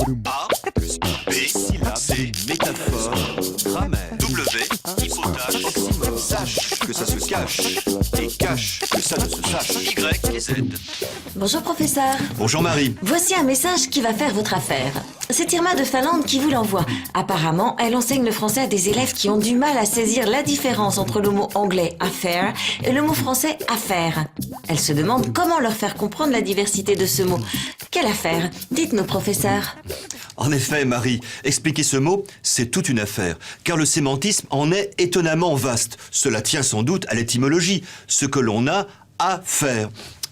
A plus B, syllabe, C, métaphore, grammaire, W, hypothèse, oxymore, sache que ça se cache, et cache que ça ne se sache, Y et Z. Bonjour professeur. Bonjour Marie. Voici un message qui va faire votre affaire. C'est Irma de Finlande qui vous l'envoie. Apparemment, elle enseigne le français à des élèves qui ont du mal à saisir la différence entre le mot anglais affaire et le mot français affaire. Elle se demande comment leur faire comprendre la diversité de ce mot. Quelle affaire? Dites-nous professeur. En effet, Marie, expliquer ce mot, c'est toute une affaire, car le sémantisme en est étonnamment vaste. Cela tient sans doute à l'étymologie, ce que l'on a à faire.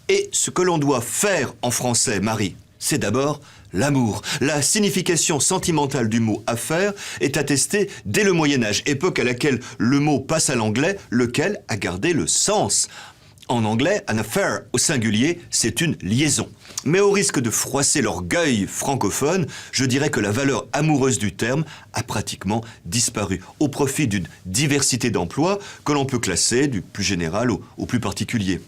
Et ce que l'on doit faire en français, Marie, c'est d'abord l'amour. La signification sentimentale du mot « affaire » est attestée dès le Moyen-Âge, époque à laquelle le mot passe à l'anglais, lequel a gardé le sens. En anglais, an affair au singulier, c'est une liaison. Mais au risque de froisser l'orgueil francophone, je dirais que la valeur amoureuse du terme a pratiquement disparu, au profit d'une diversité d'emplois que l'on peut classer du plus général au plus particulier.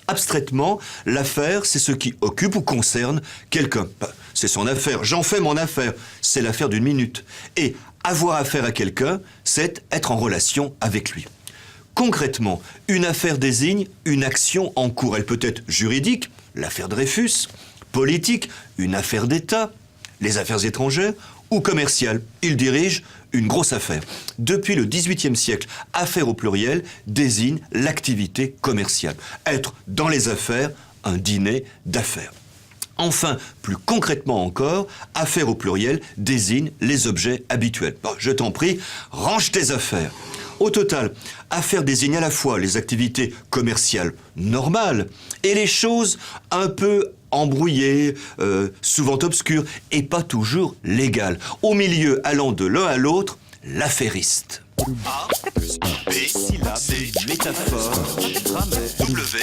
Abstraitement, l'affaire, c'est ce qui occupe ou concerne quelqu'un. C'est son affaire, j'en fais mon affaire, c'est l'affaire d'une minute. Et avoir affaire à quelqu'un, c'est être en relation avec lui. Concrètement, une affaire désigne une action en cours. Elle peut être juridique, l'affaire Dreyfus, politique, une affaire d'État, les affaires étrangères, ou commerciale. Il dirige une grosse affaire. Depuis le XVIIIe siècle, affaire au pluriel désigne l'activité commerciale. Être dans les affaires, un dîner d'affaires. Enfin, plus concrètement encore, affaire au pluriel désigne les objets habituels. Bon, je t'en prie, range tes affaires. Au total, affaire désigne à la fois les activités commerciales normales et les choses un peu embrouillées, souvent obscures et pas toujours légales. Au milieu, allant de l'un à l'autre, l'affairiste. A plus B, syllabe, C, métaphore, grammaire, W,